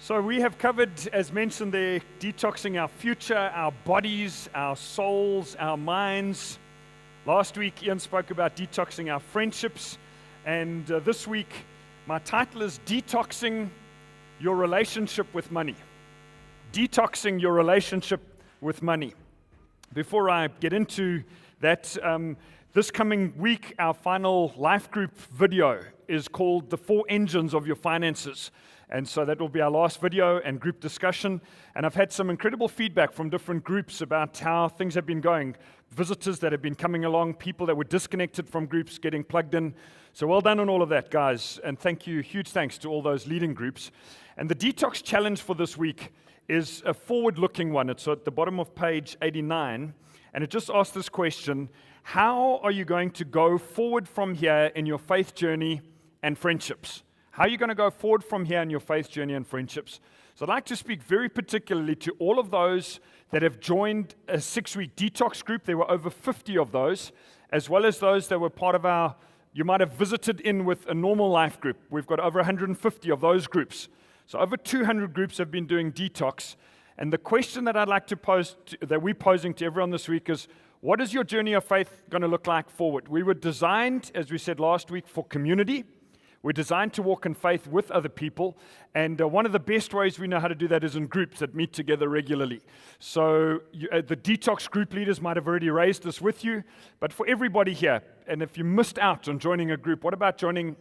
So we have covered, as mentioned there, detoxing our future, our bodies, our souls, our minds. Last week, Ian spoke about detoxing our friendships. And this week, my title is Detoxing Your Relationship with Money. Detoxing your relationship with money. Before I get into that, this coming week, our final life group video is called The 4 Engines of Your Finances. And so that will be our last video and group discussion. And I've had some incredible feedback from different groups about how things have been going. Visitors that have been coming along, people that were disconnected from groups getting plugged in. So well done on all of that, guys. And thank you, huge thanks to all those leading groups. And the detox challenge for this week is a forward-looking one. It's at the bottom of page 89. And it just asks this question: how are you going to go forward from here in your faith journey and friendships? How are you going to go forward from here in your faith journey and friendships? So I'd like to speak very particularly to all of those that have joined a 6-week detox group. There were over 50 of those, as well as those that were part of our, you might have visited in with a normal life group. We've got over 150 of those groups. So over 200 groups have been doing detox. And the question that I'd like to pose, that we're posing to everyone this week is, what is your journey of faith going to look like forward? We were designed, as we said last week, for community. We're designed to walk in faith with other people, and one of the best ways we know how to do that is in groups that meet together regularly. So the detox group leaders might have already raised this with you, but for everybody here, and if you missed out on joining a group, what about joining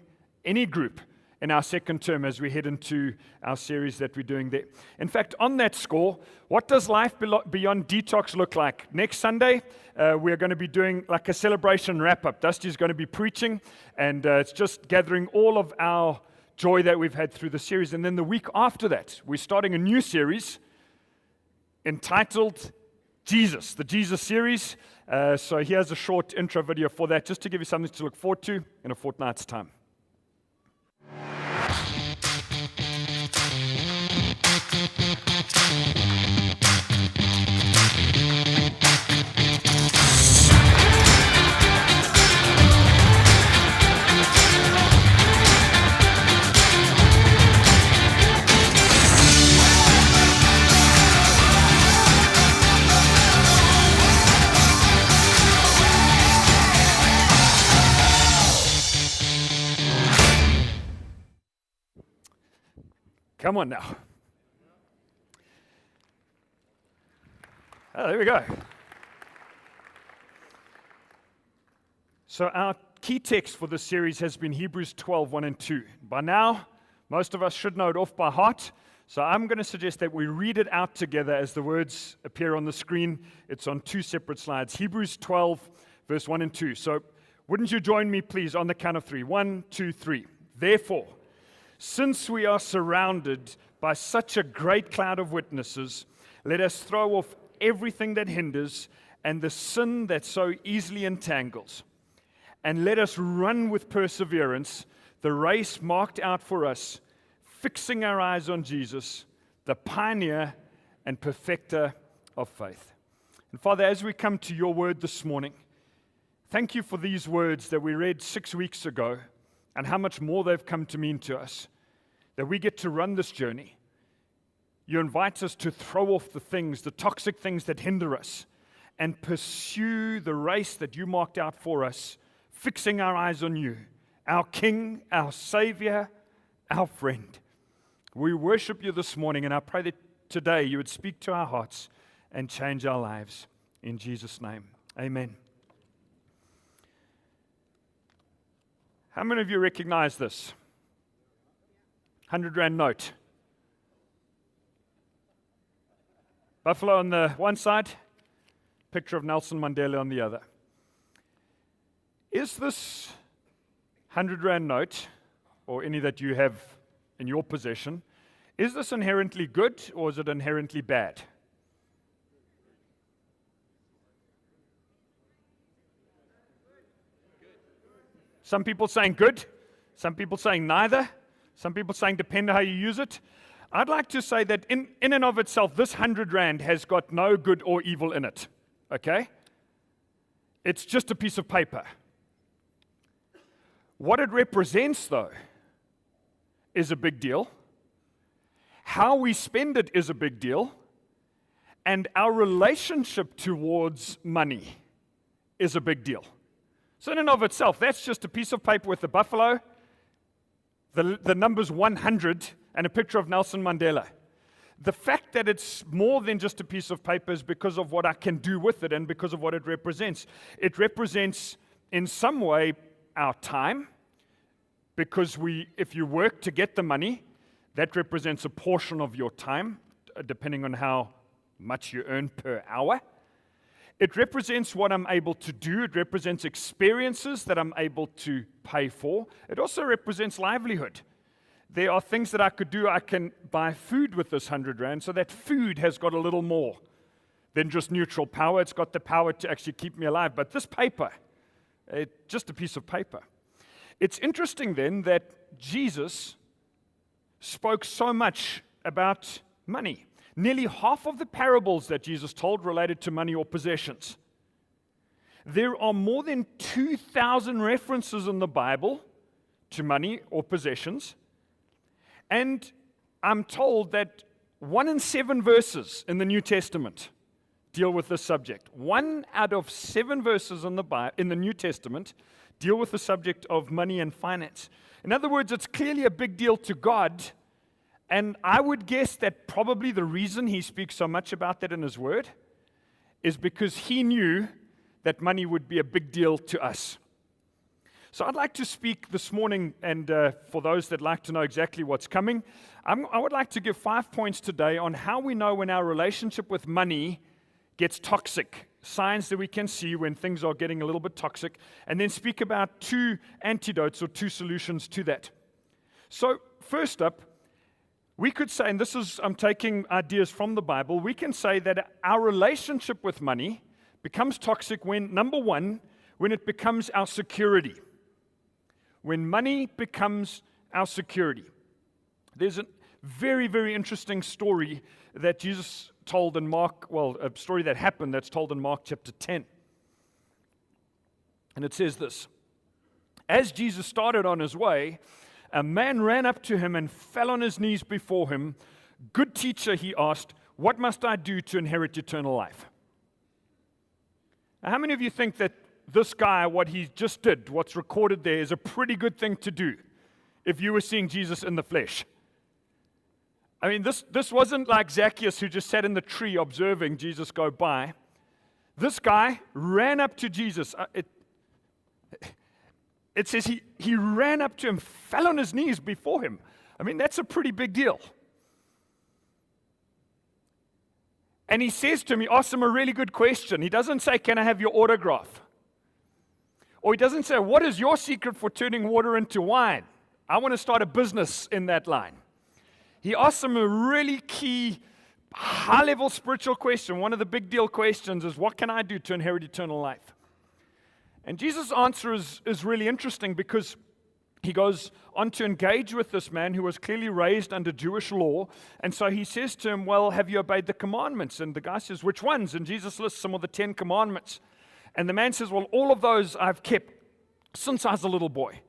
any group in our second term as we head into our series that we're doing there? In fact, on that score, what does life beyond detox look like? Next Sunday, we're going to be doing like a celebration wrap-up. Dusty's going to be preaching, and it's just gathering all of our joy that we've had through the series. And then the week after that, we're starting a new series entitled Jesus, the Jesus series. So here's a short intro video for that, just to give you something to look forward to in a fortnight's time. Come on now. Oh, there we go. So our key text for this series has been Hebrews 12, 1 and 2. By now, most of us should know it off by heart. So I'm going to suggest that we read it out together as the words appear on the screen. It's on 2 separate slides. Hebrews 12, verse 1 and 2. So wouldn't you join me, please, on the count of 3? 1, 2, 3. Therefore, since we are surrounded by such a great cloud of witnesses, let us throw off everything that hinders and the sin that so easily entangles. And let us run with perseverance the race marked out for us, fixing our eyes on Jesus, the pioneer and perfecter of faith. And Father, as we come to your word this morning, thank you for these words that we read 6 weeks ago, and how much more they've come to mean to us, that we get to run this journey. You invite us to throw off the things, the toxic things that hinder us, and pursue the race that you marked out for us, fixing our eyes on you, our King, our Savior, our friend. We worship you this morning, and I pray that today you would speak to our hearts and change our lives. In Jesus' name, amen. How many of you recognize this? 100 Rand note. Buffalo on the one side, picture of Nelson Mandela on the other. Is this 100 Rand note, or any that you have in your possession, is this inherently good or is it inherently bad? Some people saying good, some people saying neither, some people saying depend on how you use it. I'd like to say that in and of itself, this 100 Rand has got no good or evil in it, okay? It's just a piece of paper. What it represents, though, is a big deal. how we spend it is a big deal, and our relationship towards money is a big deal. So in and of itself, that's just a piece of paper with a buffalo, the numbers 100, and a picture of Nelson Mandela. The fact that it's more than just a piece of paper is because of what I can do with it and because of what it represents. It represents, in some way, our time, because if you work to get the money, that represents a portion of your time, depending on how much you earn per hour. It represents what I'm able to do. It represents experiences that I'm able to pay for. It also represents livelihood. There are things that I could do. I can buy food with this 100 rand, so that food has got a little more than just neutral power. It's got the power to actually keep me alive. But this paper, it's just a piece of paper. It's interesting then that Jesus spoke so much about money. Nearly half of the parables that Jesus told related to money or possessions. There are more than 2,000 references in the Bible to money or possessions. And I'm told that 1 in 7 verses in the New Testament deal with this subject. 1 out of 7 verses in the New Testament deal with the subject of money and finance. In other words, it's clearly a big deal to God. And I would guess that probably the reason he speaks so much about that in his word is because he knew that money would be a big deal to us. So I'd like to speak this morning, and for those that like to know exactly what's coming, I would like to give 5 points today on how we know when our relationship with money gets toxic, signs that we can see when things are getting a little bit toxic, and then speak about 2 antidotes or 2 solutions to that. So first up, we could say, and I'm taking ideas from the Bible, we can say that our relationship with money becomes toxic when, number one, when it becomes our security. When money becomes our security. There's a very, very interesting story that Jesus told in Mark, a story that happened that's told in Mark chapter 10. And it says this: as Jesus started on his way, a man ran up to him and fell on his knees before him. "Good teacher," he asked, "what must I do to inherit eternal life?" Now, how many of you think that this guy, what he just did, what's recorded there, is a pretty good thing to do if you were seeing Jesus in the flesh? I mean, this wasn't like Zacchaeus who just sat in the tree observing Jesus go by. This guy ran up to Jesus. It says he ran up to him, fell on his knees before him. I mean, that's a pretty big deal. And he says to him, he asks him a really good question. He doesn't say, "Can I have your autograph?" Or he doesn't say, "What is your secret for turning water into wine? I want to start a business in that line." He asks him a really key, high-level spiritual question. One of the big deal questions is, what can I do to inherit eternal life? And Jesus' answer is really interesting because he goes on to engage with this man who was clearly raised under Jewish law. And so he says to him, "Well, have you obeyed the commandments?" And the guy says, "Which ones?" And Jesus lists some of the 10 commandments. And the man says, "Well, all of those I've kept since I was a little boy."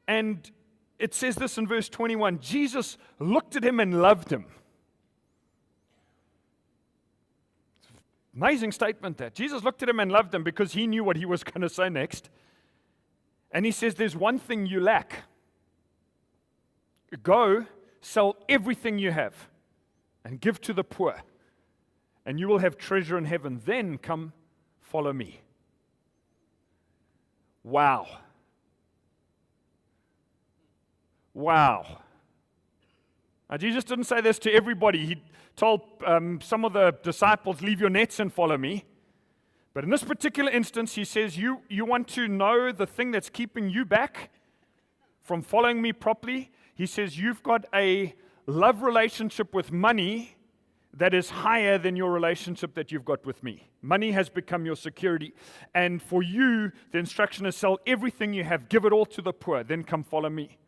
And it says this in verse 21, Jesus looked at him and loved him. Amazing statement that. Jesus looked at him and loved him because he knew what he was going to say next. And he says, "There's one thing you lack. Go, sell everything you have and give to the poor, and you will have treasure in heaven. Then come follow me." Wow. Wow. Now, Jesus didn't say this to everybody. He told some of the disciples, "Leave your nets and follow me." But in this particular instance, he says, you want to know the thing that's keeping you back from following me properly? He says, you've got a love relationship with money that is higher than your relationship that you've got with me. Money has become your security. And for you, the instruction is sell everything you have, give it all to the poor, then come follow me.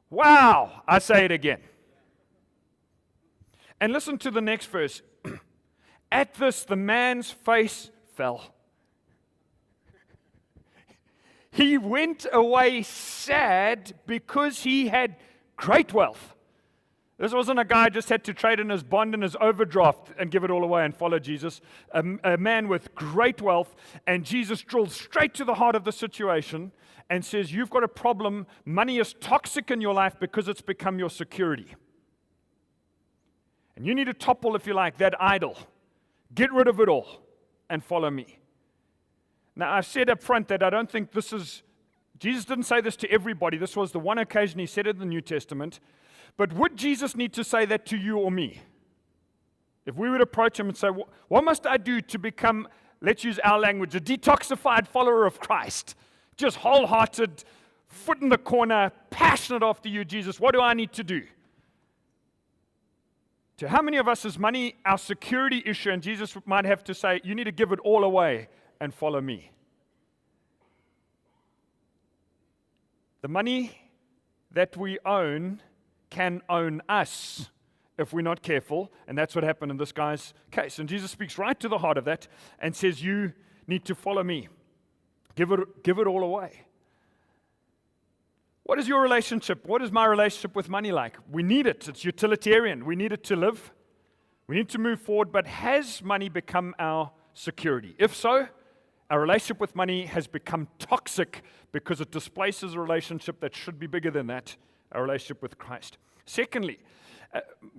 Wow! I say it again. And listen to the next verse. At this, the man's face fell. He went away sad because he had great wealth. This wasn't a guy who just had to trade in his bond and his overdraft and give it all away and follow Jesus. A man with great wealth, and Jesus drills straight to the heart of the situation and says, you've got a problem. Money is toxic in your life because it's become your security. And you need to topple, if you like, that idol. Get rid of it all and follow me. Now, I've said up front that I don't think this is, Jesus didn't say this to everybody. This was the one occasion he said it in the New Testament. But would Jesus need to say that to you or me? If we would approach him and say, what must I do to become, let's use our language, a detoxified follower of Christ? Just wholehearted, foot in the corner, passionate after you, Jesus. What do I need to do? To how many of us is money our security issue, and Jesus might have to say, you need to give it all away and follow me? The money that we own can own us if we're not careful, and that's what happened in this guy's case. And Jesus speaks right to the heart of that and says, you need to follow me. Give it all away. What is your relationship? What is my relationship with money like? We need it. It's utilitarian. We need it to live. We need to move forward, but has money become our security? If so, our relationship with money has become toxic because it displaces a relationship that should be bigger than that, our relationship with Christ. Secondly,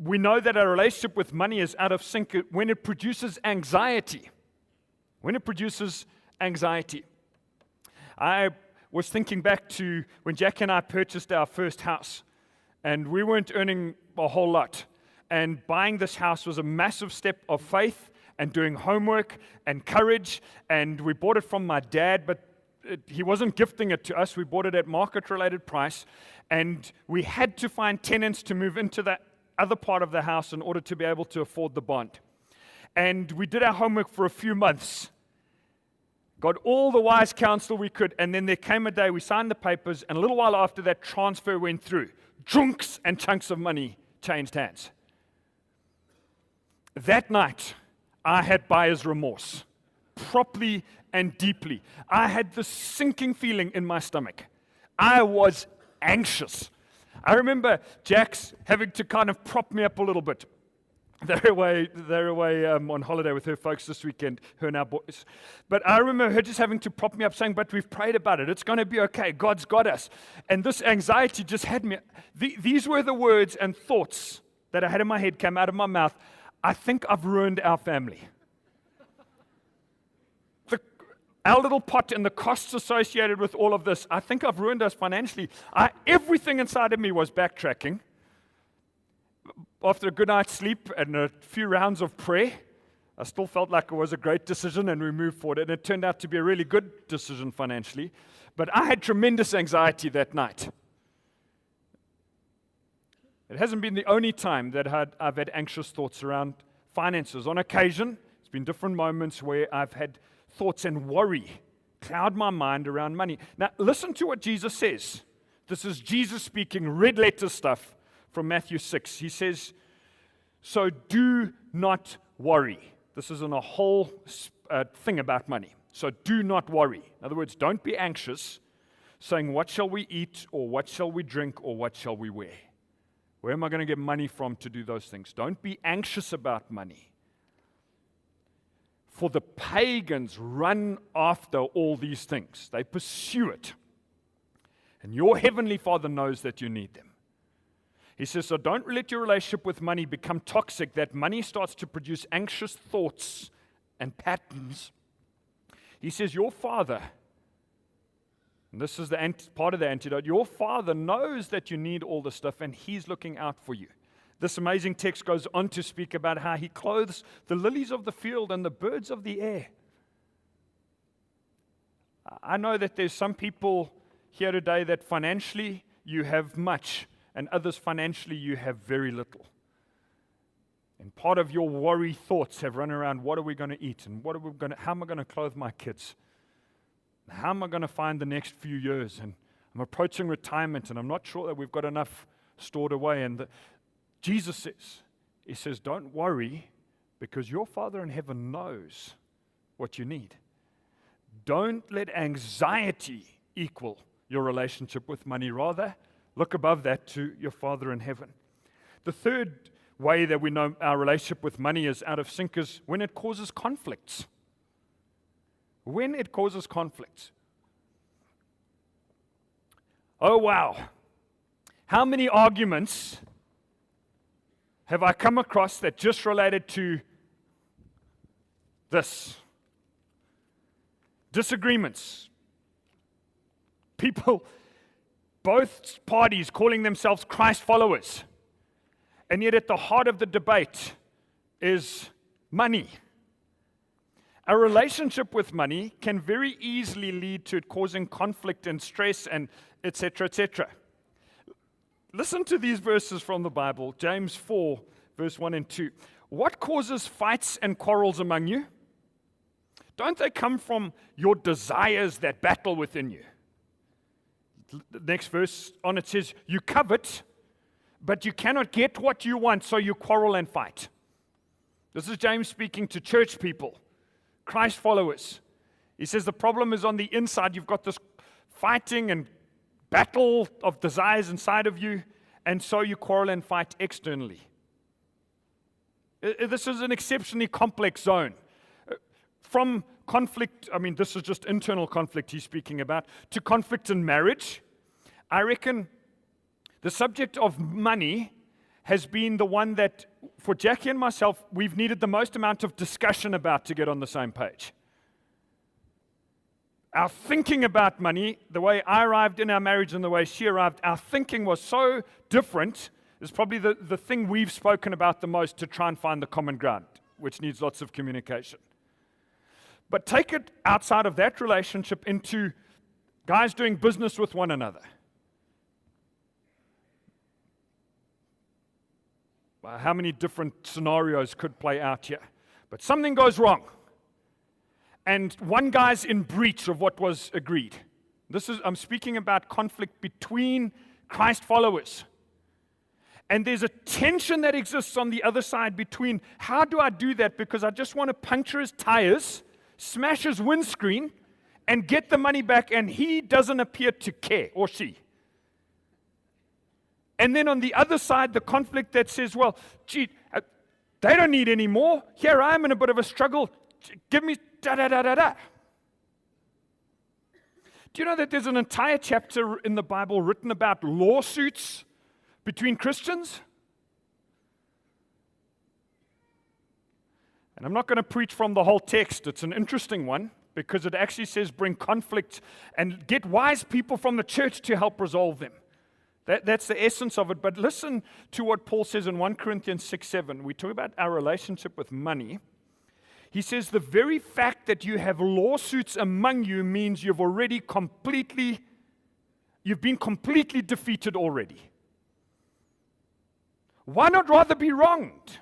we know that our relationship with money is out of sync when it produces anxiety. When it produces anxiety. I was thinking back to when Jack and I purchased our first house, and we weren't earning a whole lot. And buying this house was a massive step of faith and doing homework and courage. And we bought it from my dad, but he wasn't gifting it to us. We bought it at market-related price. And we had to find tenants to move into that other part of the house in order to be able to afford the bond. And we did our homework for a few months. Got all the wise counsel we could, and then there came a day we signed the papers, and a little while after that transfer went through. Junks and chunks of money changed hands. That night, I had buyer's remorse, properly and deeply. I had this sinking feeling in my stomach. I was anxious. I remember Jax having to kind of prop me up a little bit. They're away on holiday with her folks this weekend, her and our boys. But I remember her just having to prop me up saying, but we've prayed about it. It's going to be okay. God's got us. And this anxiety just had me. These were the words and thoughts that I had in my head came out of my mouth. I think I've ruined our family. Our little pot and the costs associated with all of this, I think I've ruined us financially. Everything inside of me was backtracking. After a good night's sleep and a few rounds of prayer, I still felt like it was a great decision, and we moved forward. And it turned out to be a really good decision financially. But I had tremendous anxiety that night. It hasn't been the only time that I've had anxious thoughts around finances. On occasion, it's been different moments where I've had thoughts and worry cloud my mind around money. Now, listen to what Jesus says. This is Jesus speaking, red letter stuff from Matthew 6. He says, so do not worry. This isn't a whole thing about money. So do not worry. In other words, don't be anxious, saying, what shall we eat, or what shall we drink, or what shall we wear? Where am I going to get money from to do those things? Don't be anxious about money. For the pagans run after all these things. They pursue it. And your heavenly Father knows that you need them. He says, so don't let your relationship with money become toxic, that money starts to produce anxious thoughts and patterns. He says, your Father, and this is the part of the antidote, your Father knows that you need all this stuff, and He's looking out for you. This amazing text goes on to speak about how He clothes the lilies of the field and the birds of the air. I know that there's some people here today that financially you have much, and others financially you have very little. And part of your worry thoughts have run around, what are we going to eat? And how am I going to clothe my kids? How am I going to find the next few years? And I'm approaching retirement, and I'm not sure that we've got enough stored away. And Jesus says, don't worry, because your Father in heaven knows what you need. Don't let anxiety equal your relationship with money. Rather, look above that to your Father in heaven. The third way that we know our relationship with money is out of sync is when it causes conflicts. When it causes conflicts. Oh, wow. How many arguments have I come across that just related to this? Disagreements. People, both parties calling themselves Christ followers. And yet at the heart of the debate is money. A relationship with money can very easily lead to it causing conflict and stress and etc., etc. Listen to these verses from the Bible, James 4, verse 1 and 2. What causes fights and quarrels among you? Don't they come from your desires that battle within you? The next verse on it says, you covet, but you cannot get what you want, so you quarrel and fight. This is James speaking to church people, Christ followers. He says the problem is on the inside. You've got this fighting and battle of desires inside of you, and so you quarrel and fight externally. This is an exceptionally complex zone. From conflict, this is just internal conflict he's speaking about, to conflict in marriage. I reckon the subject of money has been the one that, for Jackie and myself, we've needed the most amount of discussion about to get on the same page. Our thinking about money, the way I arrived in our marriage and the way she arrived, our thinking was so different. It's probably the thing we've spoken about the most to try and find the common ground, which needs lots of communication. But take it outside of that relationship into guys doing business with one another. Well, how many different scenarios could play out here? But something goes wrong. And one guy's in breach of what was agreed. I'm speaking about conflict between Christ followers. And there's a tension that exists on the other side between, how do I do that? Because I just want to puncture his tires, smash his windscreen, and get the money back, and he doesn't appear to care, or she. And then on the other side, the conflict that says, well, gee, they don't need any more. Here I am in a bit of a struggle. Give me da-da-da-da-da. Do you know that there's an entire chapter in the Bible written about lawsuits between Christians? And I'm not going to preach from the whole text. It's an interesting one because it actually says bring conflict and get wise people from the church to help resolve them. That's the essence of it. But listen to what Paul says in 1 Corinthians 6:7. We talk about our relationship with money. He says the very fact that you have lawsuits among you means you've been completely defeated already. Why not rather be wronged?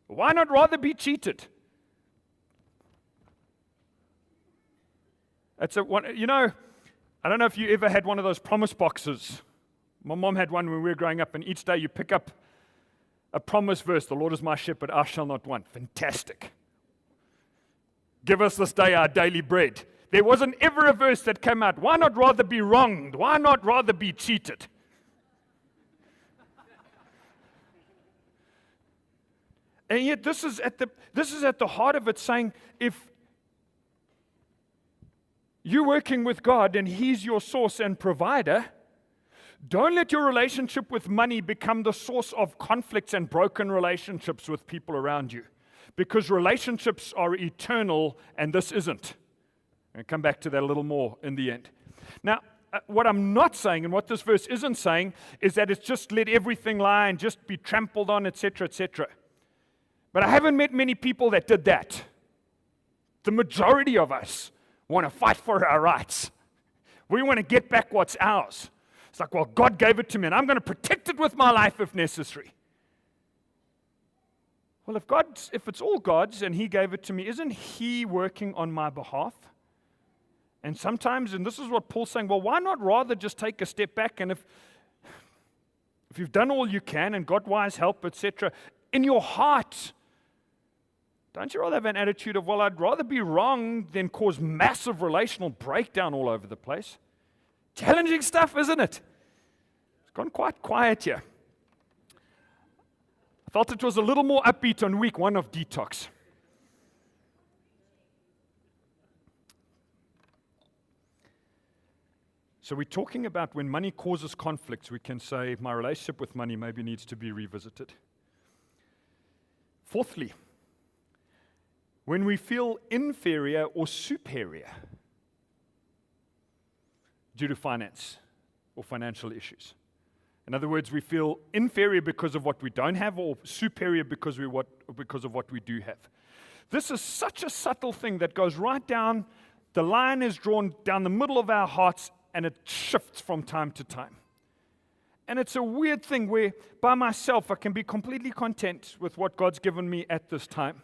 Why not rather be cheated? I don't know if you ever had one of those promise boxes. My mom had one when we were growing up, and each day you pick up a promise verse. The Lord is my shepherd, I shall not want. Fantastic. Give us this day our daily bread. There wasn't ever a verse that came out, why not rather be wronged? Why not rather be cheated? And yet this is at the heart of it, saying if you're working with God and He's your source and provider, don't let your relationship with money become the source of conflicts and broken relationships with people around you. Because relationships are eternal and this isn't. I'll come back to that a little more in the end. Now, what I'm not saying and what this verse isn't saying is that it's just let everything lie and just be trampled on, etc., etc. But I haven't met many people that did that. The majority of us want to fight for our rights. We want to get back what's ours. It's like, well, God gave it to me, and I'm going to protect it with my life if necessary. Well, if it's all God's and He gave it to me, isn't He working on my behalf? And sometimes, and this is what Paul's saying, well, why not rather just take a step back, and if you've done all you can and got wise help, etc., in your heart, don't you rather have an attitude of, well, I'd rather be wrong than cause massive relational breakdown all over the place? Challenging stuff, isn't it? It's gone quite quiet here. Felt it was a little more upbeat on week 1 of Detox. So we're talking about when money causes conflicts, we can say my relationship with money maybe needs to be revisited. Fourthly, when we feel inferior or superior due to finance or financial issues. In other words, we feel inferior because of what we don't have or superior because of what we do have. This is such a subtle thing that goes right down, the line is drawn down the middle of our hearts and it shifts from time to time. And it's a weird thing where by myself I can be completely content with what God's given me at this time.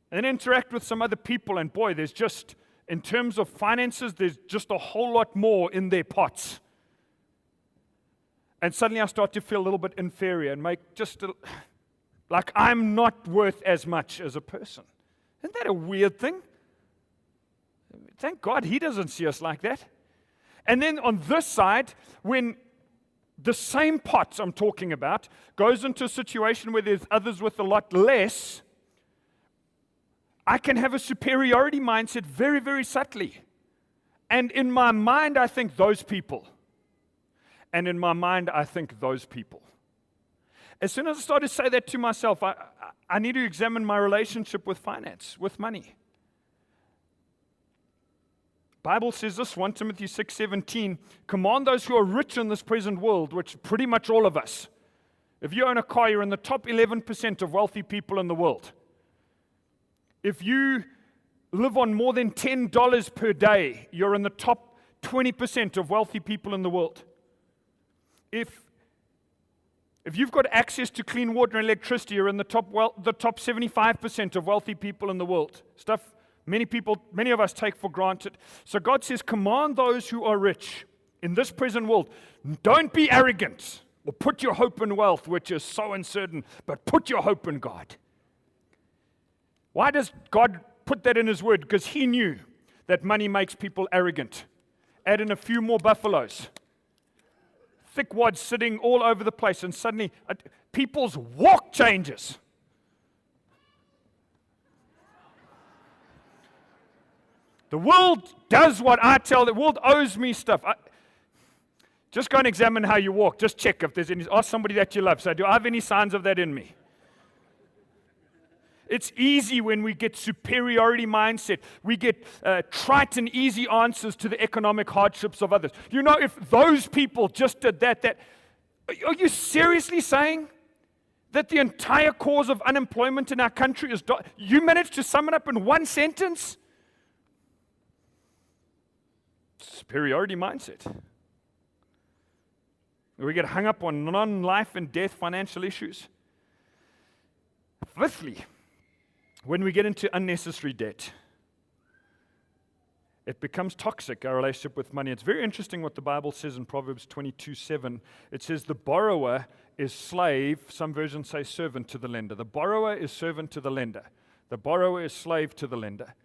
And interact with some other people and boy, there's just, in terms of finances, there's just a whole lot more in their pots. And suddenly I start to feel a little bit inferior and like I'm not worth as much as a person. Isn't that a weird thing? Thank God He doesn't see us like that. And then on this side, when the same pot I'm talking about goes into a situation where there's others with a lot less, I can have a superiority mindset very, very subtly. And in my mind, I think those people. And in my mind, I think those people. As soon as I start to say that to myself, I need to examine my relationship with finance, with money. Bible says this, 1 Timothy 6:17, command those who are rich in this present world, which pretty much all of us. If you own a car, you're in the top 11% of wealthy people in the world. If you live on more than $10 per day, you're in the top 20% of wealthy people in the world. If you've got access to clean water and electricity, you're in the top 75% of wealthy people in the world. Stuff many of us take for granted. So God says, command those who are rich in this present world, don't be arrogant or put your hope in wealth, which is so uncertain, but put your hope in God. Why does God put that in His word? Because He knew that money makes people arrogant. Add in a few more buffaloes. Thick wads sitting all over the place, and suddenly people's walk changes. The world does what I tell. The world owes me stuff. Just go and examine how you walk. Just check if there's any. Ask somebody that you love. Say, do I have any signs of that in me? It's easy when we get superiority mindset. We get trite and easy answers to the economic hardships of others. You know, if those people just did that, are you seriously saying that the entire cause of unemployment in our country is... You managed to sum it up in one sentence? Superiority mindset. We get hung up on non-life and death financial issues. Fifthly, when we get into unnecessary debt, it becomes toxic, our relationship with money. It's very interesting what the Bible says in Proverbs 22:7. It says the borrower is slave, some versions say servant to the lender. The borrower is servant to the lender. The borrower is slave to the lender.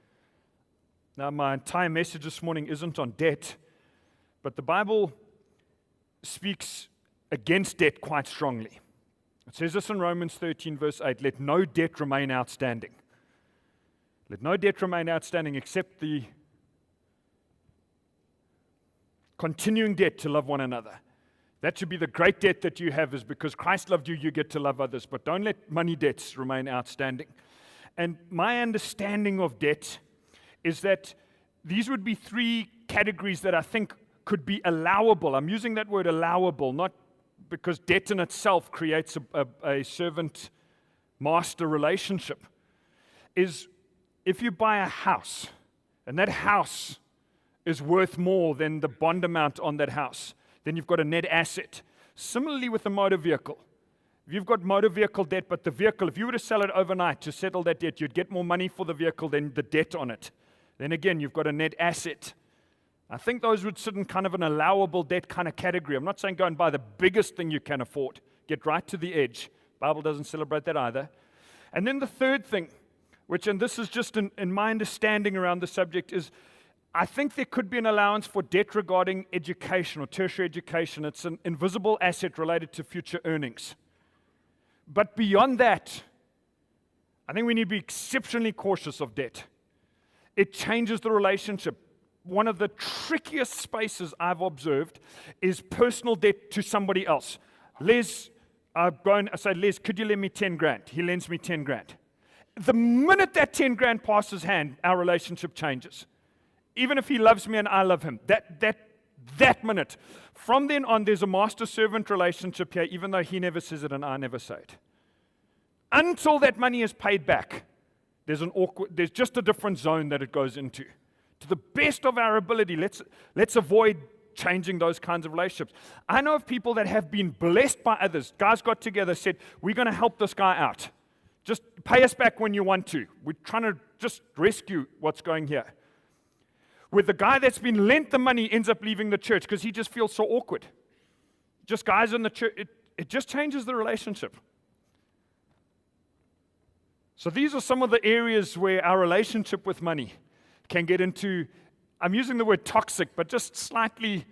Now, my entire message this morning isn't on debt, but the Bible speaks against debt quite strongly. It says this in Romans 13, verse 8, let no debt remain outstanding. Let no debt remain outstanding except the continuing debt to love one another. That should be the great debt that you have, is because Christ loved you, you get to love others. But don't let money debts remain outstanding. And my understanding of debt is that these would be three categories that I think could be allowable. I'm using that word allowable, not because debt in itself creates a servant-master relationship. Is if you buy a house, and that house is worth more than the bond amount on that house, then you've got a net asset. Similarly with a motor vehicle. If you've got motor vehicle debt, but the vehicle, if you were to sell it overnight to settle that debt, you'd get more money for the vehicle than the debt on it. Then again, you've got a net asset. I think those would sit in kind of an allowable debt kind of category. I'm not saying go and buy the biggest thing you can afford. Get right to the edge. The Bible doesn't celebrate that either. And then the third thing, and this is just in my understanding around the subject, is I think there could be an allowance for debt regarding education or tertiary education. It's an invisible asset related to future earnings. But beyond that, I think we need to be exceptionally cautious of debt. It changes the relationship. One of the trickiest spaces I've observed is personal debt to somebody else. Les, I go and I say, Les, could you lend me 10 grand? He lends me 10 grand. The minute that 10 grand passes hand, our relationship changes. Even if he loves me and I love him, that minute. From then on, there's a master-servant relationship here, even though he never says it and I never say it. Until that money is paid back, there's just a different zone that it goes into. To the best of our ability, let's avoid changing those kinds of relationships. I know of people that have been blessed by others. Guys got together, said, we're going to help this guy out. Just pay us back when you want to. We're trying to just rescue what's going here. Where the guy that's been lent the money ends up leaving the church because he just feels so awkward. Just guys in the church, it just changes the relationship. So these are some of the areas where our relationship with money can get into, I'm using the word toxic, but just slightly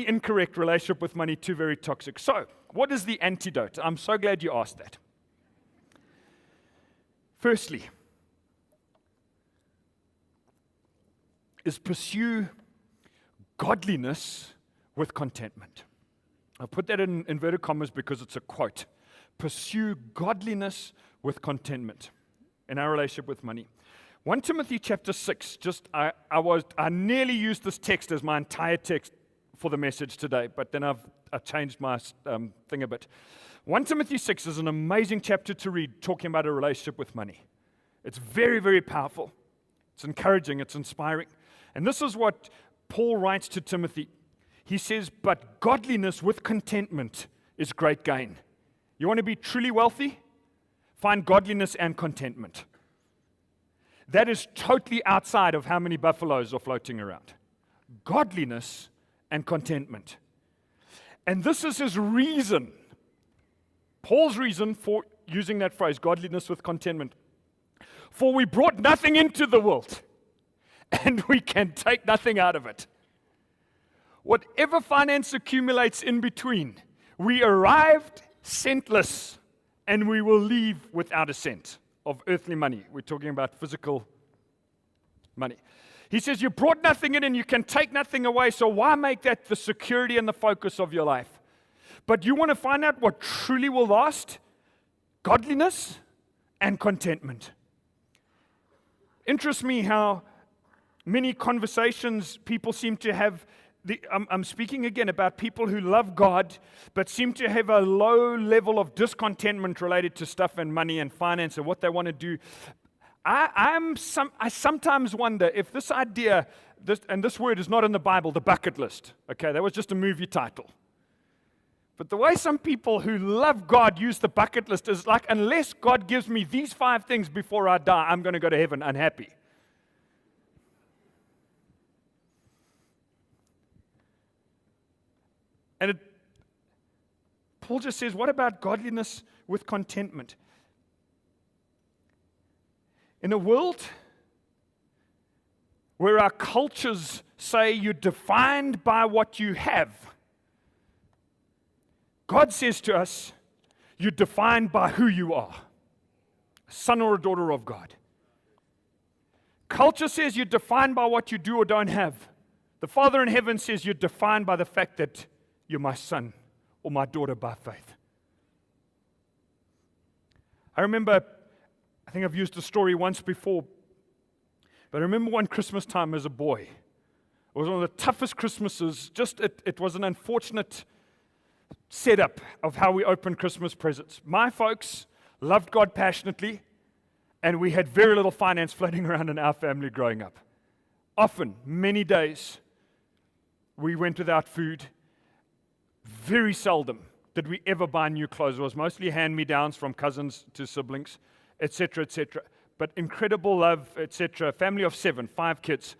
incorrect relationship with money to very toxic. So, what is the antidote? I'm so glad you asked that. Firstly, is pursue godliness with contentment. I'll put that in inverted commas because it's a quote. Pursue godliness with contentment in our relationship with money. 1 Timothy chapter 6, I nearly used this text as my entire text for the message today, but then I've changed my thing a bit. 1 Timothy 6 is an amazing chapter to read, talking about a relationship with money. It's very, very powerful. It's encouraging, it's inspiring. And this is what Paul writes to Timothy. He says, but godliness with contentment is great gain. You want to be truly wealthy? Find godliness and contentment. That is totally outside of how many buffaloes are floating around. Godliness and contentment. And this is his reason, Paul's reason for using that phrase, godliness with contentment. For we brought nothing into the world, and we can take nothing out of it. Whatever finance accumulates in between, we arrived centless, and we will leave without a cent of earthly money. We're talking about physical money. He says, you brought nothing in and you can take nothing away, so why make that the security and the focus of your life? But you want to find out what truly will last? Godliness and contentment. Interests me how many conversations people seem to have. I'm speaking again about people who love God, but seem to have a low level of discontentment related to stuff and money and finance and what they want to do. I sometimes wonder if this idea, and this word is not in the Bible, the bucket list. Okay, that was just a movie title. But the way some people who love God use the bucket list is like, unless God gives me these 5 things before I die, I'm going to go to heaven unhappy. And Paul just says, what about godliness with contentment? In a world where our cultures say you're defined by what you have, God says to us, you're defined by who you are, a son or a daughter of God. Culture says you're defined by what you do or don't have. The Father in heaven says you're defined by the fact that you're my son or my daughter by faith. I remember, I think I've used the story once before, but I remember one Christmas time as a boy. It was one of the toughest Christmases. It was an unfortunate setup of how we opened Christmas presents. My folks loved God passionately, and we had very little finance floating around in our family growing up. Often, many days, we went without food. Very seldom did we ever buy new clothes. It was mostly hand-me-downs from cousins to siblings, etc., etc. But incredible love, etc. Family of 7, 5 kids.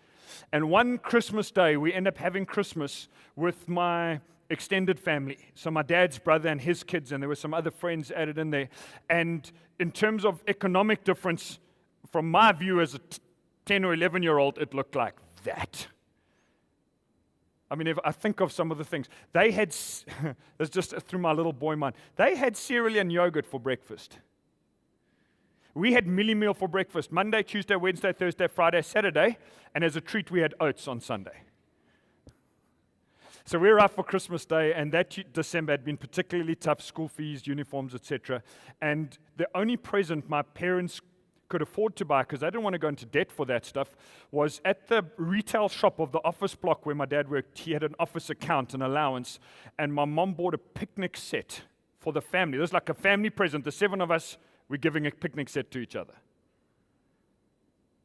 And one Christmas day, we end up having Christmas with my extended family. So my dad's brother and his kids, and there were some other friends added in there. And in terms of economic difference, from my view as a 10 or 11-year-old, it looked like that. I mean, if I think of some of the things, they had, it's just through my little boy mind, they had cereal and yogurt for breakfast. We had Millie Meal for breakfast, Monday, Tuesday, Wednesday, Thursday, Friday, Saturday, and as a treat, we had oats on Sunday. So we were out for Christmas Day, and that December had been particularly tough, school fees, uniforms, etc. And the only present my parents could afford to buy, because they didn't want to go into debt for that stuff, was at the retail shop of the office block where my dad worked. He had an office account, an allowance, and my mom bought a picnic set for the family. It was like a family present. The 7 of us, we're giving a picnic set to each other.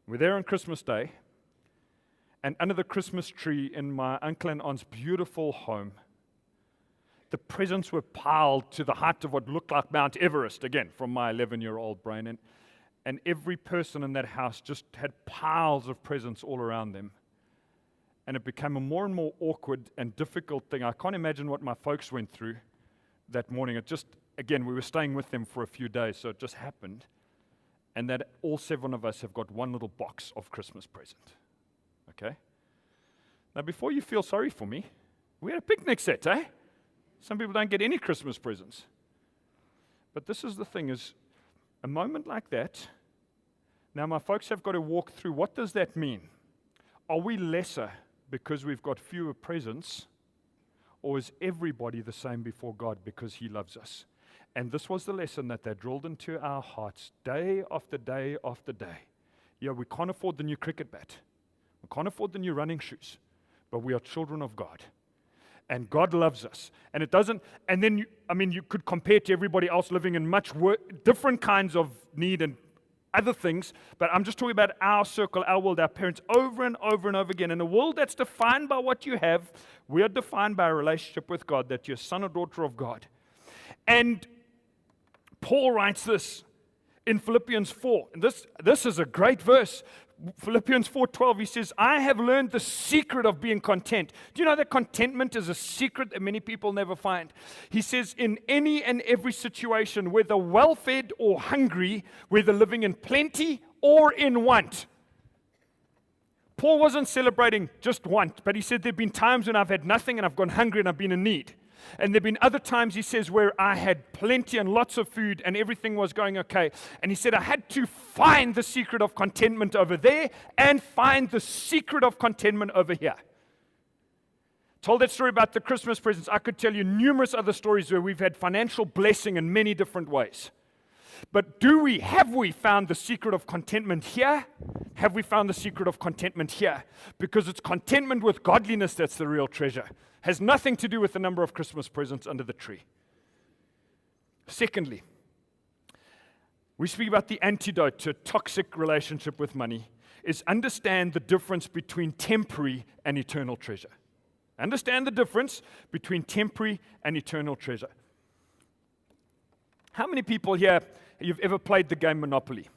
We're there on Christmas Day, and under the Christmas tree in my uncle and aunt's beautiful home, the presents were piled to the height of what looked like Mount Everest, again, from my 11-year-old brain. And every person in that house just had piles of presents all around them. And it became a more and more awkward and difficult thing. I can't imagine what my folks went through that morning. It just, again, we were staying with them for a few days, so it just happened. And that all 7 of us have got one little box of Christmas present. Okay? Now, before you feel sorry for me, we had a picnic set, eh? Some people don't get any Christmas presents. But this is the thing, is a moment like that, now my folks have got to walk through, what does that mean? Are we lesser because we've got fewer presents, or is everybody the same before God because He loves us? And this was the lesson that they drilled into our hearts day after day after day. Yeah, we can't afford the new cricket bat. We can't afford the new running shoes, but we are children of God. And God loves us. And it doesn't, and then, you could compare to everybody else living in much different kinds of need and other things, but I'm just talking about our circle, our world, our parents, over and over and over again. In a world that's defined by what you have, we are defined by a relationship with God, that you're a son or daughter of God. And Paul writes this in Philippians 4. And this is a great verse. Philippians 4:12, he says, I have learned the secret of being content. Do you know that contentment is a secret that many people never find? He says, in any and every situation, whether well-fed or hungry, whether living in plenty or in want. Paul wasn't celebrating just want, but he said there have been times when I've had nothing and I've gone hungry and I've been in need. And there have been other times, he says, where I had plenty and lots of food and everything was going okay. And he said, I had to find the secret of contentment over there and find the secret of contentment over here. Told that story about the Christmas presents. I could tell you numerous other stories where we've had financial blessing in many different ways. But have we found the secret of contentment here? Have we found the secret of contentment here? Because it's contentment with godliness that's the real treasure. Has nothing to do with the number of Christmas presents under the tree. Secondly, we speak about the antidote to a toxic relationship with money is understand the difference between temporary and eternal treasure. Understand the difference between temporary and eternal treasure. How many people here, you've ever played the game Monopoly?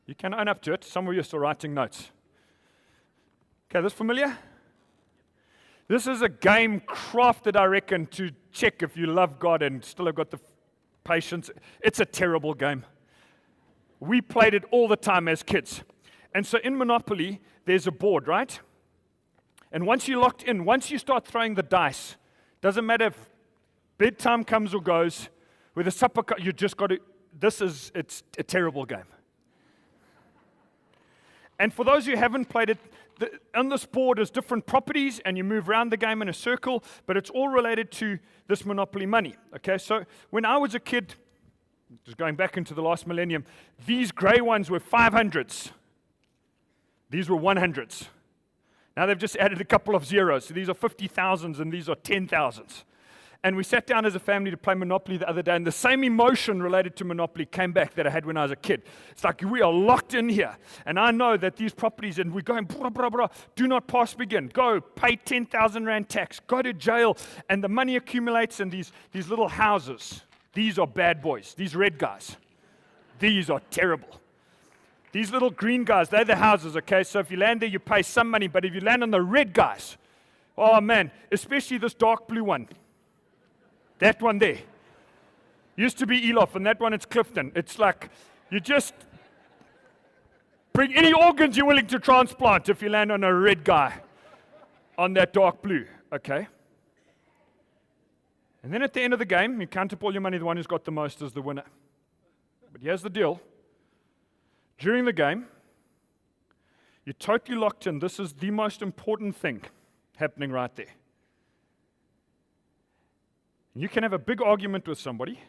You can own up to it. Some of you are still writing notes. Okay, this familiar? This is a game crafted, I reckon, to check if you love God and still have got the patience. It's a terrible game. We played it all the time as kids. And so in Monopoly, there's a board, right? And once you're locked in, once you start throwing the dice, doesn't matter if bedtime comes or goes, with a supper, you just got to, it's a terrible game. And for those who haven't played it, on this board is different properties, and you move around the game in a circle, but it's all related to this Monopoly money. Okay, so when I was a kid, just going back into the last millennium, these gray ones were 500s. These were 100s. Now they've just added a couple of zeros. So these are 50,000s and these are 10,000s. And we sat down as a family to play Monopoly the other day, and the same emotion related to Monopoly came back that I had when I was a kid. It's like we are locked in here, and I know that these properties, and we're going, blah, blah, blah, do not pass begin. Go, pay 10,000 rand tax, go to jail, and the money accumulates in these little houses. These are bad boys, these red guys. These are terrible. These little green guys, they're the houses, okay? So if you land there, you pay some money, but if you land on the red guys, oh man, especially this dark blue one. That one there. Used to be Elof, and that one it's Clifton. It's like, you just bring any organs you're willing to transplant if you land on a red guy. on that dark blue, okay? And then at the end of the game, you count up all your money, the one who's got the most is the winner. But here's the deal. During the game, you're totally locked in. This is the most important thing happening right there. You can have a big argument with somebody,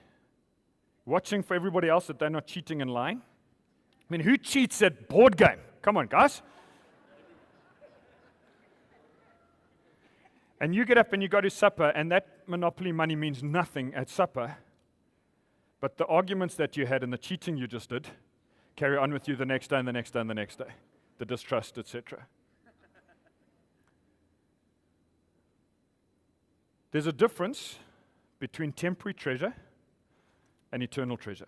watching for everybody else that they're not cheating and lying. I mean, who cheats at board game? Come on, guys. And you get up and you go to supper, and that Monopoly money means nothing at supper. But the arguments that you had and the cheating you just did carry on with you the next day and the next day and the next day. The distrust, etc. There's a difference between temporary treasure and eternal treasure.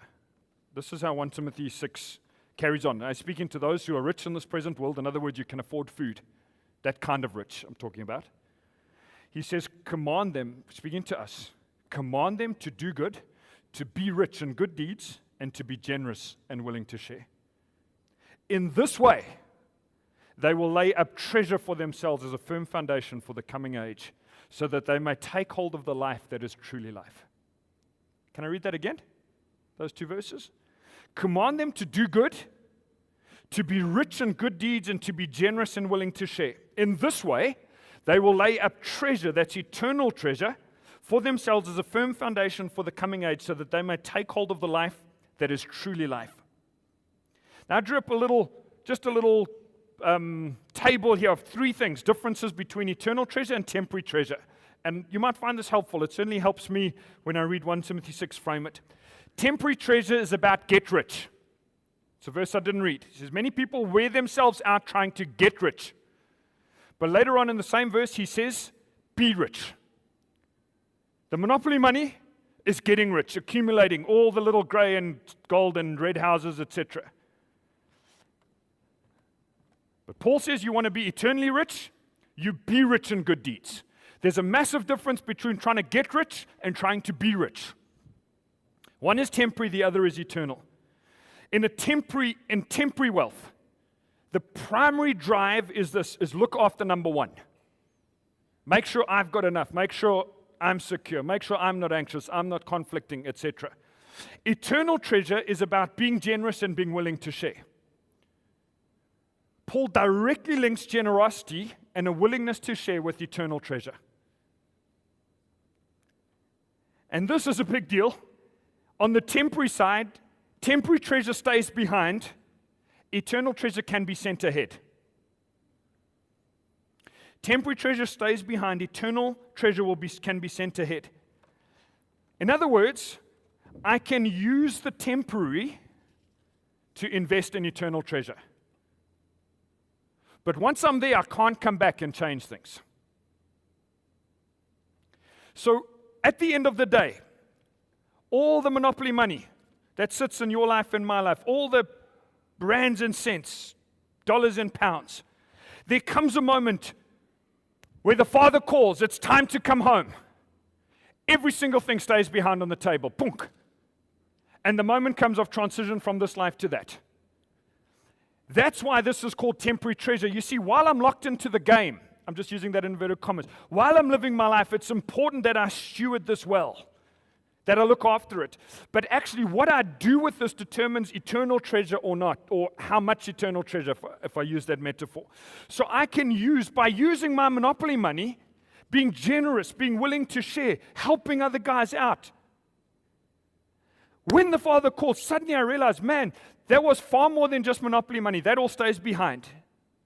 This is how 1 Timothy 6 carries on. I'm speaking to those who are rich in this present world. In other words, you can afford food. That kind of rich I'm talking about. He says, command them, speaking to us, command them to do good, to be rich in good deeds, and to be generous and willing to share. In this way, they will lay up treasure for themselves as a firm foundation for the coming age, so that they may take hold of the life that is truly life. Can I read that again? Those two verses. Command them to do good, to be rich in good deeds, and to be generous and willing to share. In this way, they will lay up treasure, that's eternal treasure, for themselves as a firm foundation for the coming age, so that they may take hold of the life that is truly life. Now I drew up a little table here of three things, differences between eternal treasure and temporary treasure. And you might find this helpful. It certainly helps me when I read 1 Timothy 6, frame it. Temporary treasure is about get rich. It's a verse I didn't read. It says, many people wear themselves out trying to get rich. But later on in the same verse, he says, be rich. The monopoly money is getting rich, accumulating all the little gray and gold and red houses, etc. But Paul says you want to be eternally rich, you be rich in good deeds. There's a massive difference between trying to get rich and trying to be rich. One is temporary, the other is eternal. In temporary wealth, the primary drive is look after number one. Make sure I've got enough. Make sure I'm secure. Make sure I'm not anxious. I'm not conflicting, etc. Eternal treasure is about being generous and being willing to share. Paul directly links generosity and a willingness to share with eternal treasure. And this is a big deal. On the temporary side, temporary treasure stays behind. Eternal treasure can be sent ahead. Temporary treasure stays behind. Eternal treasure can be sent ahead. In other words, I can use the temporary to invest in eternal treasure. But once I'm there, I can't come back and change things. So at the end of the day, all the monopoly money that sits in your life and my life, all the rands and cents, dollars and pounds, there comes a moment where the Father calls, it's time to come home. Every single thing stays behind on the table. Punk. And the moment comes of transition from this life to that. That's why this is called temporary treasure. You see, while I'm locked into the game, I'm just using that in inverted commas, while I'm living my life, it's important that I steward this well, that I look after it. But actually, what I do with this determines eternal treasure or not, or how much eternal treasure, if I use that metaphor. So I can use, by using my monopoly money, being generous, being willing to share, helping other guys out. When the Father called, suddenly I realized, man, that was far more than just monopoly money. That all stays behind.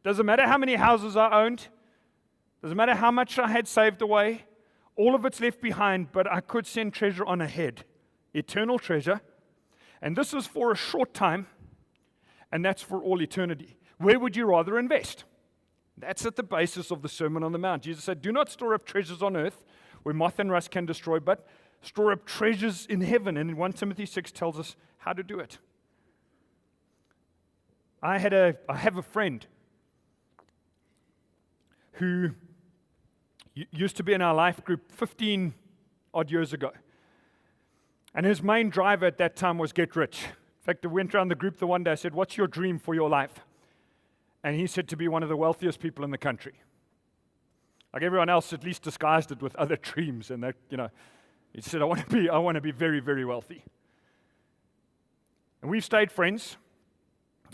Doesn't matter how many houses I owned. Doesn't matter how much I had saved away. All of it's left behind, but I could send treasure on ahead. Eternal treasure. And this is for a short time, and that's for all eternity. Where would you rather invest? That's at the basis of the Sermon on the Mount. Jesus said, do not store up treasures on earth where moth and rust can destroy, but store up treasures in heaven. And 1 Timothy 6 tells us how to do it. I have a friend who used to be in our life group 15 odd years ago. And his main driver at that time was get rich. In fact, I went around the group the one day, I said, what's your dream for your life? And he said to be one of the wealthiest people in the country. Like everyone else, at least disguised it with other dreams. And that, he said, I want to be very, very wealthy. And we've stayed friends.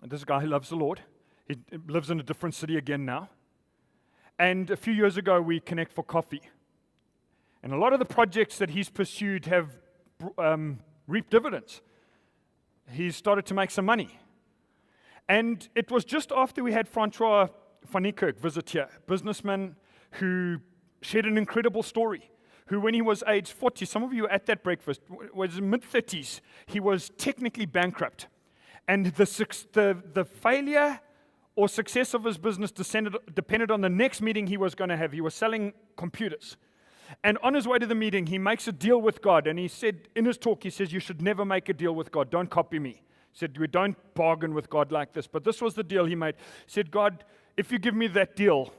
And this is a guy who loves the Lord. He lives in a different city again now. And a few years ago, we connect for coffee. And a lot of the projects that he's pursued have reaped dividends. He's started to make some money. And it was just after we had Francois van Niekerk visit here, a businessman who shared an incredible story, who when he was age 40, some of you were at that breakfast, was in mid-30s, he was technically bankrupt. And the failure or success of his business depended on the next meeting he was going to have. He was selling computers. And on his way to the meeting, he makes a deal with God. And he said, in his talk, he says, you should never make a deal with God. Don't copy me. He said, we don't bargain with God like this. But this was the deal he made. He said, God, if you give me that deal,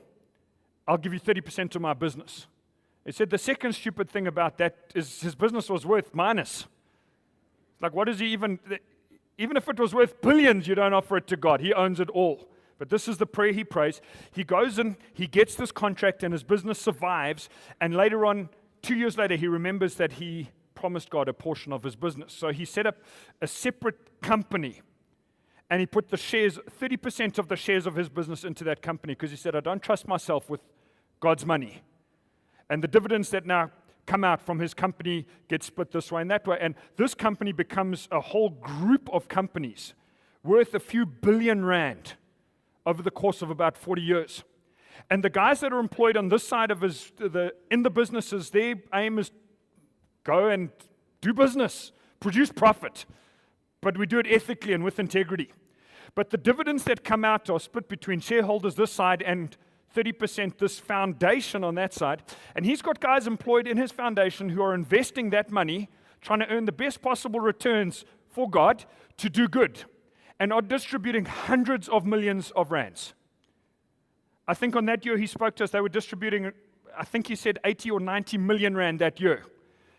I'll give you 30% of my business. He said, the second stupid thing about that is his business was worth minus. It's like, what is he even if it was worth billions, you don't offer it to God. He owns it all. But this is the prayer he prays. He goes in, he gets this contract, and his business survives. And later on, 2 years later, he remembers that he promised God a portion of his business. So he set up a separate company. And he put 30% of the shares of his business into that company because he said, I don't trust myself with God's money. And the dividends that now come out from his company get split this way and that way. And this company becomes a whole group of companies worth a few billion rand over the course of about 40 years. And the guys that are employed on this side of in the businesses, their aim is go and do business, produce profit. But we do it ethically and with integrity. But the dividends that come out are split between shareholders this side and 30% this foundation on that side. And he's got guys employed in his foundation who are investing that money, trying to earn the best possible returns for God to do good, and are distributing hundreds of millions of rands. I think on that year he spoke to us, they were distributing, I think he said 80 or 90 million rand that year.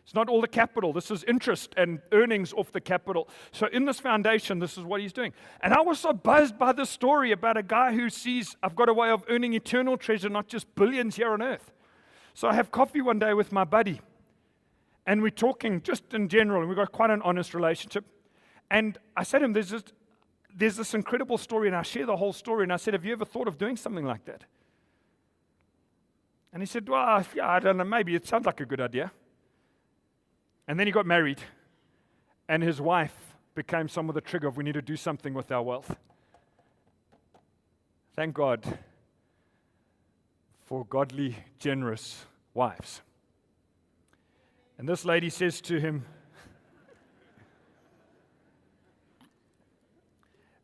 It's not all the capital. This is interest and earnings off the capital. So in this foundation, this is what he's doing. And I was so buzzed by this story about a guy who sees, I've got a way of earning eternal treasure, not just billions here on earth. So I have coffee one day with my buddy. And we're talking just in general, and we've got quite an honest relationship. And I said to him, there's this incredible story, and I share the whole story. And I said, have you ever thought of doing something like that? And he said, well, yeah, I don't know, maybe it sounds like a good idea. And then he got married, and his wife became some of the trigger of we need to do something with our wealth. Thank God for godly, generous wives. And this lady says to him,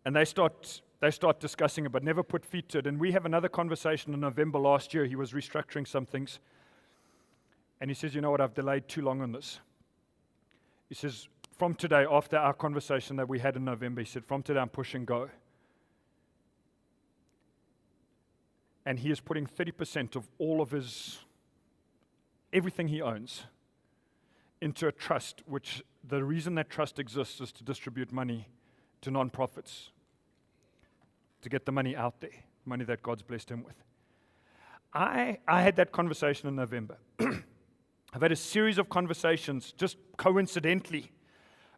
and they start discussing it, but never put feet to it. And we have another conversation in November last year. He was restructuring some things. And he says, you know what, I've delayed too long on this. He says, from today, after our conversation that we had in November, he said, from today I'm pushing go. And he is putting 30% of all of everything he owns into a trust, which the reason that trust exists is to distribute money to non-profits, to get the money out there, money that God's blessed him with. I had that conversation in November. I've had a series of conversations, just coincidentally,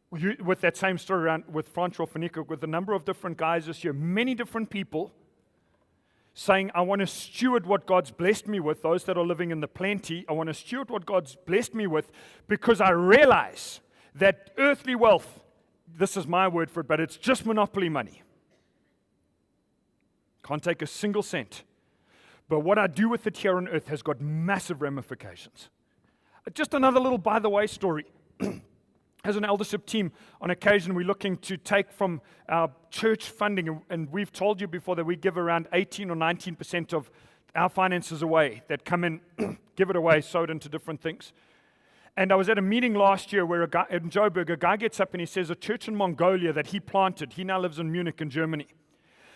with that same story around with Francois van Niekerk, with a number of different guys this year, many different people saying, I want to steward what God's blessed me with, those that are living in the plenty. I want to steward what God's blessed me with because I realize that earthly wealth, this is my word for it, but it's just monopoly money. Can't take a single cent. But what I do with it here on earth has got massive ramifications. Just another little by-the-way story. As an eldership team, on occasion, we're looking to take from our church funding, and we've told you before that we give around 18 or 19% of our finances away that come in, give it away, sow it into different things. And I was at a meeting last year where in Joburg, a guy gets up and he says a church in Mongolia that he planted, he now lives in Munich in Germany.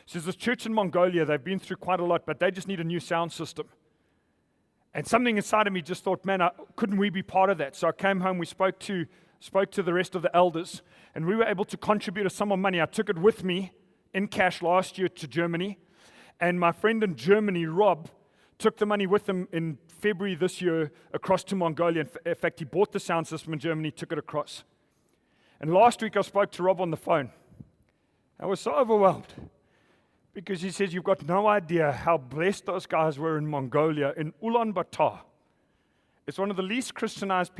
He says this church in Mongolia, they've been through quite a lot, but they just need a new sound system. And something inside of me just thought, man, couldn't we be part of that? So I came home, we spoke to the rest of the elders, and we were able to contribute a sum of money. I took it with me in cash last year to Germany, and my friend in Germany, Rob, took the money with him in February this year across to Mongolia. In fact, he bought the sound system in Germany, took it across. And last week I spoke to Rob on the phone. I was so overwhelmed because he says, you've got no idea how blessed those guys were in Mongolia, in Ulaanbaatar. It's one of the least Christianized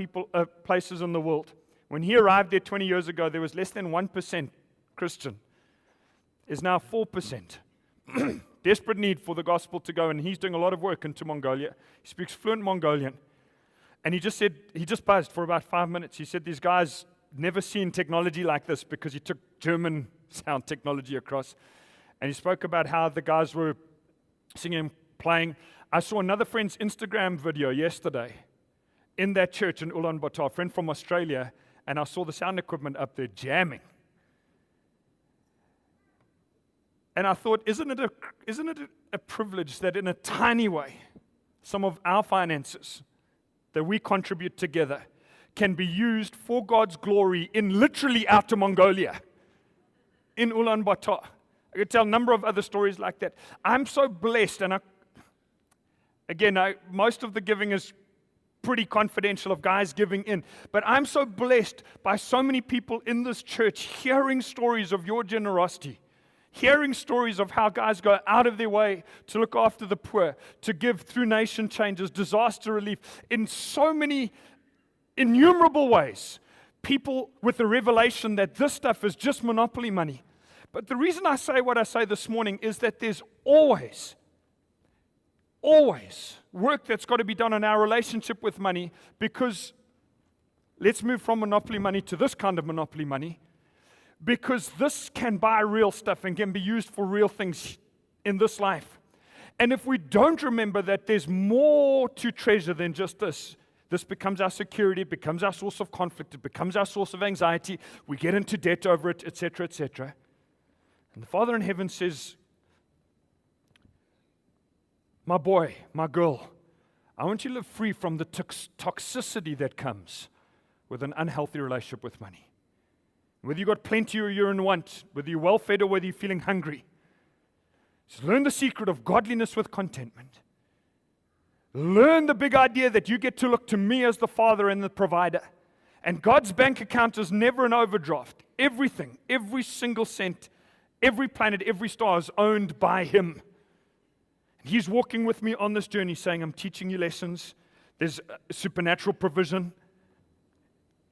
places in the world. When he arrived there 20 years ago, there was less than 1% Christian. There's now 4%. Desperate need for the gospel to go, and he's doing a lot of work into Mongolia. He speaks fluent Mongolian. And he just buzzed for about 5 minutes. He said these guys never seen technology like this because he took German sound technology across. And he spoke about how the guys were singing, playing. I saw another friend's Instagram video yesterday in that church in Ulaanbaatar, a friend from Australia, and I saw the sound equipment up there jamming. And I thought, isn't it a privilege that in a tiny way, some of our finances that we contribute together can be used for God's glory in literally out to Mongolia, in Ulaanbaatar. I could tell a number of other stories like that. I'm so blessed, and most of the giving is pretty confidential of guys giving in. But I'm so blessed by so many people in this church hearing stories of your generosity, hearing stories of how guys go out of their way to look after the poor, to give through nation changes, disaster relief, in so many innumerable ways. People with the revelation that this stuff is just monopoly money. But the reason I say what I say this morning is that there's always work that's got to be done on our relationship with money, because let's move from monopoly money to this kind of monopoly money, because this can buy real stuff and can be used for real things in this life. And if we don't remember that there's more to treasure than just this becomes our security, it becomes our source of conflict, it becomes our source of anxiety, we get into debt over it, etc., etc. And the Father in heaven says, my boy, my girl, I want you to live free from the toxicity that comes with an unhealthy relationship with money. Whether you've got plenty or you're in want, whether you're well-fed or whether you're feeling hungry, just learn the secret of godliness with contentment. Learn the big idea that you get to look to me as the Father and the provider. And God's bank account is never an overdraft. Everything, every single cent, every planet, every star is owned by Him. He's walking with me on this journey saying, I'm teaching you lessons. There's supernatural provision.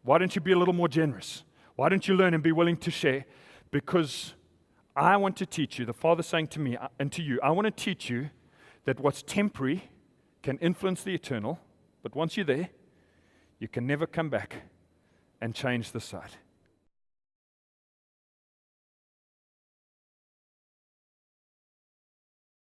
Why don't you be a little more generous? Why don't you learn and be willing to share? Because I want to teach you, the Father's saying to me and to you, I want to teach you that what's temporary can influence the eternal, but once you're there, you can never come back and change the side.